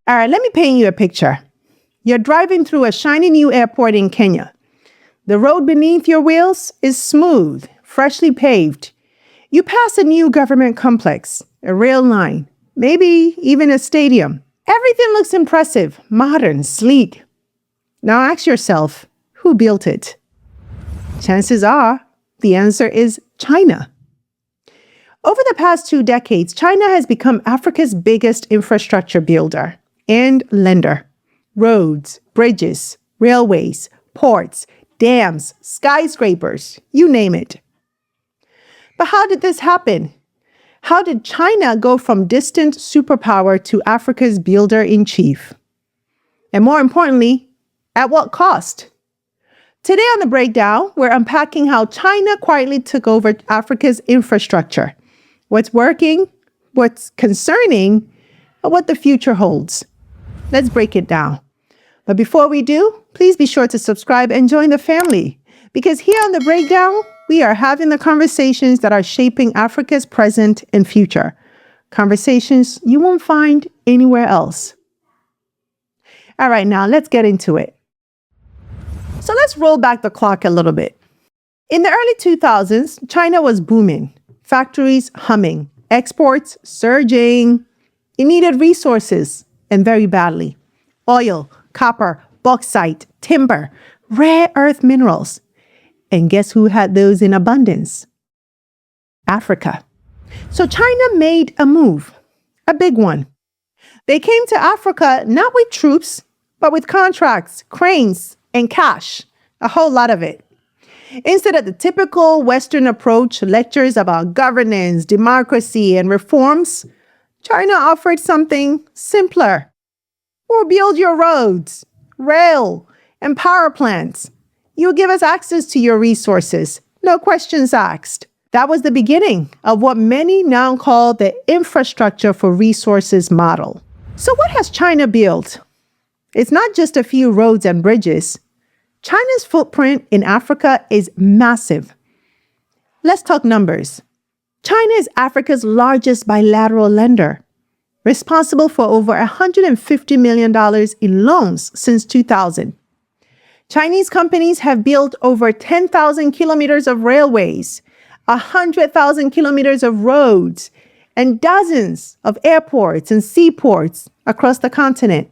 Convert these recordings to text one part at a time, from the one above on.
All right, let me paint you a picture. You're driving through a shiny new airport in Kenya. The road beneath your wheels is smooth, freshly paved. You pass a new government complex, a rail line, maybe even a stadium. Everything looks impressive, modern, sleek. Now ask yourself, who built it? Chances are the answer is China. Over the past 2 decades, China has become Africa's biggest infrastructure builder and lender. Roads, bridges, railways, ports, dams, skyscrapers, you name it. But how did this happen? How did China go from distant superpower to Africa's builder-in-chief? And more importantly, at what cost? Today on The Breakdown, we're unpacking how China quietly took over Africa's infrastructure, what's working, what's concerning, and what the future holds. Let's break it down. But before we do, please be sure to subscribe and join the family, because here on The Breakdown, we are having the conversations that are shaping Africa's present and future. Conversations you won't find anywhere else. All right, now let's get into it. So let's roll back the clock a little bit. In the early 2000s, China was booming, factories humming, exports surging. It needed resources, and very badly. Oil, copper, bauxite, timber, rare earth minerals. And guess who had those in abundance? Africa. So China made a move, a big one. They came to Africa not with troops, but with contracts, cranes, and cash, a whole lot of it. Instead of the typical Western approach, lectures about governance, democracy, and reforms, China offered something simpler. We'll build your roads, rail, and power plants. You'll give us access to your resources, no questions asked. That was the beginning of what many now call the infrastructure for resources model. So what has China built? It's not just a few roads and bridges. China's footprint in Africa is massive. Let's talk numbers. China is Africa's largest bilateral lender, responsible for over $150 million in loans since 2000. Chinese companies have built over 10,000 kilometers of railways, 100,000 kilometers of roads, and dozens of airports and seaports across the continent.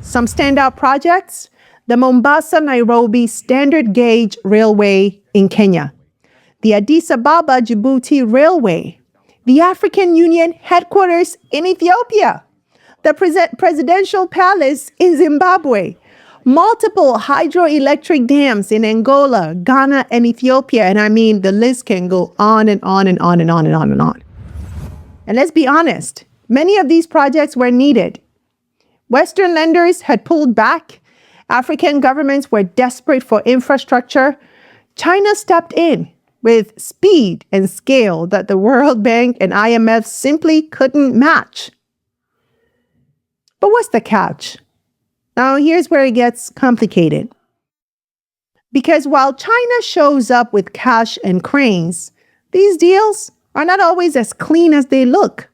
Some standout projects: the Mombasa-Nairobi Standard Gauge Railway in Kenya, the Addis Ababa-Djibouti Railway, the African Union headquarters in Ethiopia, the Presidential Palace in Zimbabwe, multiple hydroelectric dams in Angola, Ghana, and Ethiopia. And I mean, the list can go on and on and on and on and on and on. And let's be honest, many of these projects were needed. Western lenders had pulled back. African governments were desperate for infrastructure. China stepped in with speed and scale that the World Bank and IMF simply couldn't match. But what's the catch? Now, here's where it gets complicated. Because while China shows up with cash and cranes, these deals are not always as clean as they look.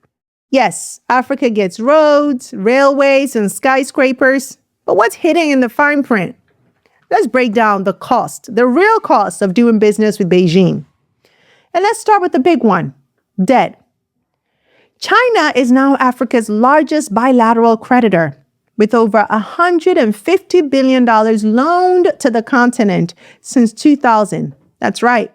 Yes, Africa gets roads, railways, and skyscrapers, but what's hidden in the fine print? Let's break down the cost, the real cost of doing business with Beijing. And let's start with the big one: debt. China is now Africa's largest bilateral creditor, with over $150 billion loaned to the continent since 2000. That's right.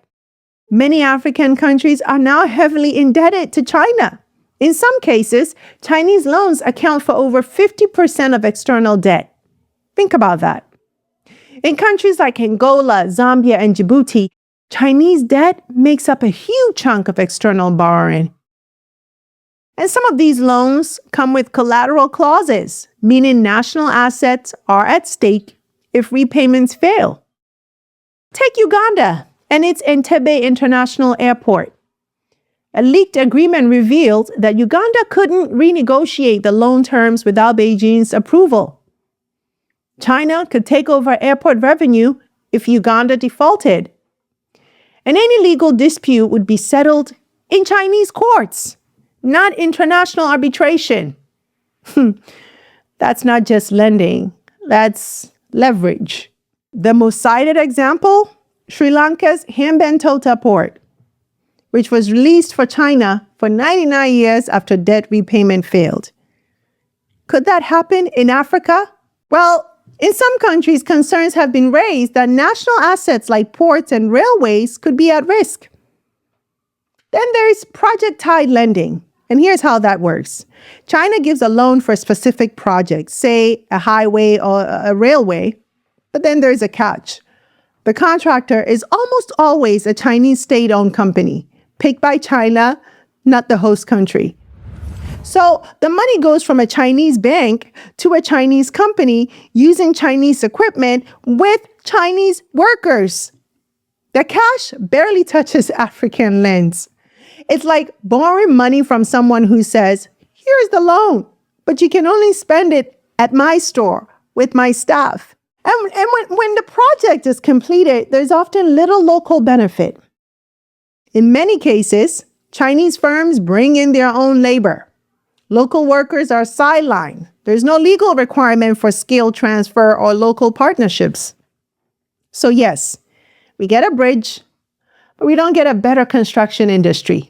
Many African countries are now heavily indebted to China. In some cases, Chinese loans account for over 50% of external debt. Think about that. In countries like Angola, Zambia, and Djibouti, Chinese debt makes up a huge chunk of external borrowing. And some of these loans come with collateral clauses, meaning national assets are at stake if repayments fail. Take Uganda and its Entebbe International Airport. A leaked agreement revealed that Uganda couldn't renegotiate the loan terms without Beijing's approval. China could take over airport revenue if Uganda defaulted. And any legal dispute would be settled in Chinese courts, not international arbitration. That's not just lending, that's leverage. The most cited example, Sri Lanka's Hambantota port, which was released for China for 99 years after debt repayment failed. Could that happen in Africa? Well, in some countries, concerns have been raised that national assets like ports and railways could be at risk. Then there's project-tied lending. And here's how that works. China gives a loan for a specific project, say a highway or a railway, but then there's a catch. The contractor is almost always a Chinese state-owned company, picked by China, not the host country. So the money goes from a Chinese bank to a Chinese company using Chinese equipment with Chinese workers. The cash barely touches African lands. It's like borrowing money from someone who says, here's the loan, but you can only spend it at my store with my staff. And when the project is completed, there's often little local benefit. In many cases, Chinese firms bring in their own labor. Local workers are sidelined. There's no legal requirement for skill transfer or local partnerships. So yes, we get a bridge, but we don't get a better construction industry.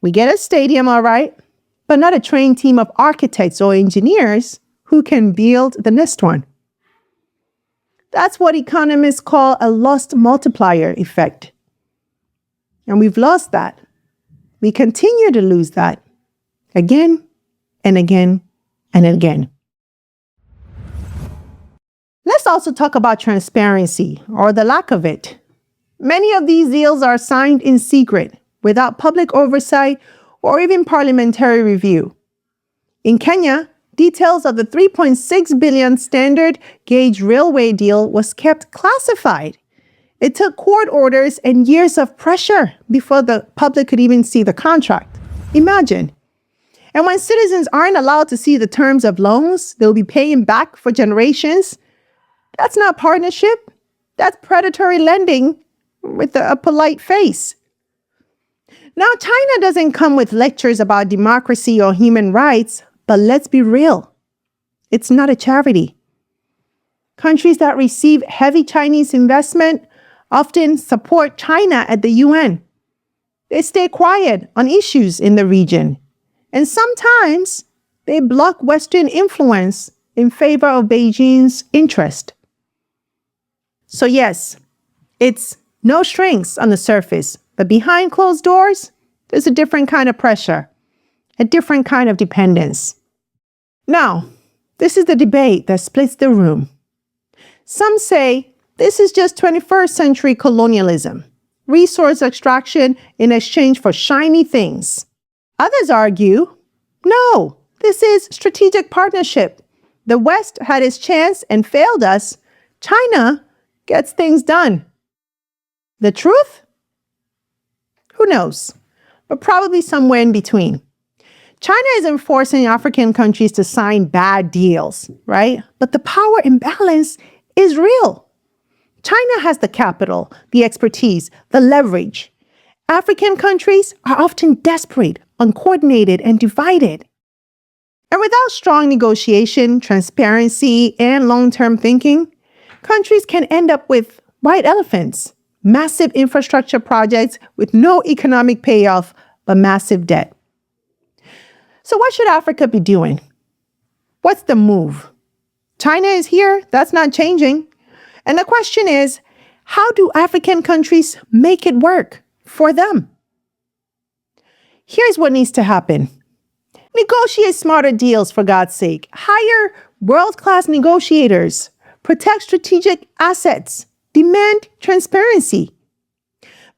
We get a stadium, all right, but not a trained team of architects or engineers who can build the next one. That's what economists call a lost multiplier effect. And we've lost that. We continue to lose that again and again and again. Let's also talk about transparency, or the lack of it. Many of these deals are signed in secret, without public oversight or even parliamentary review. In Kenya, details of the 3.6 billion standard gauge railway deal was kept classified. It took court orders and years of pressure before the public could even see the contract. Imagine. And when citizens aren't allowed to see the terms of loans they'll be paying back for generations, that's not partnership. That's predatory lending with a polite face. Now, China doesn't come with lectures about democracy or human rights, but let's be real. It's not a charity. Countries that receive heavy Chinese investment often support China at the UN. They stay quiet on issues in the region. And sometimes they block Western influence in favor of Beijing's interest. So yes, it's no strings on the surface, but behind closed doors, there's a different kind of pressure, a different kind of dependence. Now, this is the debate that splits the room. Some say this is just 21st century colonialism, resource extraction in exchange for shiny things. Others argue, no, this is strategic partnership. The West had its chance and failed us. China gets things done. The truth? Who knows? But probably somewhere in between. China isn't forcing African countries to sign bad deals, right? But the power imbalance is real. China has the capital, the expertise, the leverage. African countries are often desperate, uncoordinated, and divided. And without strong negotiation, transparency, and long-term thinking, countries can end up with white elephants, massive infrastructure projects with no economic payoff, but massive debt. So what should Africa be doing? What's the move? China is here. That's not changing. And the question is, how do African countries make it work for them? Here's what needs to happen. Negotiate smarter deals, for God's sake. Hire world-class negotiators. Protect strategic assets. Demand transparency.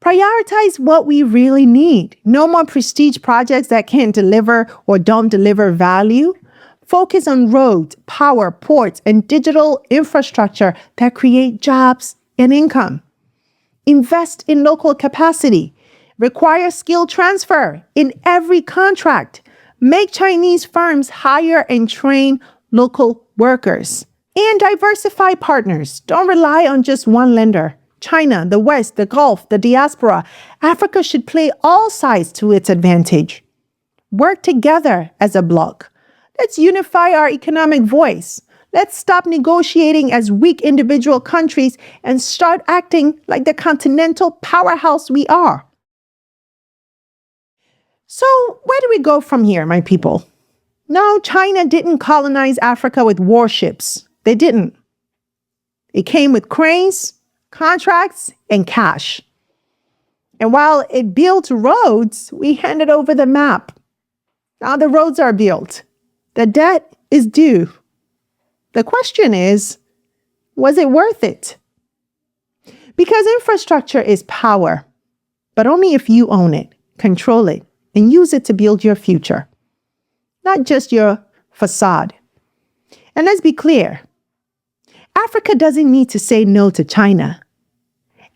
Prioritize what we really need. No more prestige projects that can't deliver or don't deliver value. Focus on roads, power, ports, and digital infrastructure that create jobs and income. Invest in local capacity. Require skill transfer in every contract. Make Chinese firms hire and train local workers. And diversify partners. Don't rely on just one lender. China, the West, the Gulf, the diaspora. Africa should play all sides to its advantage. Work together as a bloc. Let's unify our economic voice. Let's stop negotiating as weak individual countries and start acting like the continental powerhouse we are. So, where do we go from here, my people? No, China didn't colonize Africa with warships. They didn't. It came with cranes, contracts, and cash. And while it built roads, we handed over the map. Now the roads are built. The debt is due. The question is, was it worth it? Because infrastructure is power, but only if you own it, control it, and use it to build your future, not just your facade. And let's be clear, Africa doesn't need to say no to China.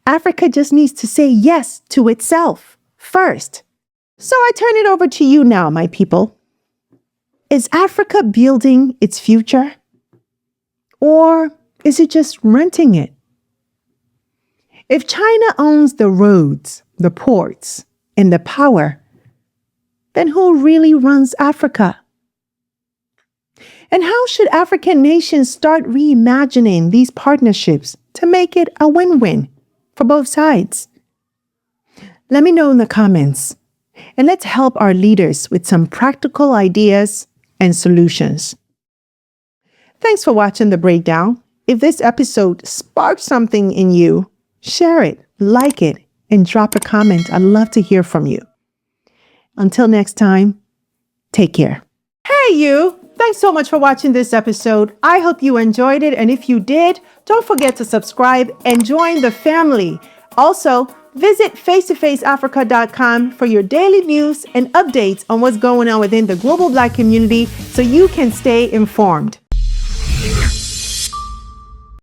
Africa just needs to say yes to itself first. So I turn it over to you now, my people. Is Africa building its future? Or is it just renting it? If China owns the roads, the ports, and the power, then who really runs Africa? And how should African nations start reimagining these partnerships to make it a win-win for both sides? Let me know in the comments, and let's help our leaders with some practical ideas and solutions. Thanks for watching the breakdown. If this episode sparked something in you, share it, like it, and drop a comment. I'd love to hear from you. Until next time, take care. Hey you! Thanks so much for watching this episode. I hope you enjoyed it, and if you did, don't forget to subscribe and join the family. Also, visit face2faceafrica.com for your daily news and updates on what's going on within the global Black community so you can stay informed.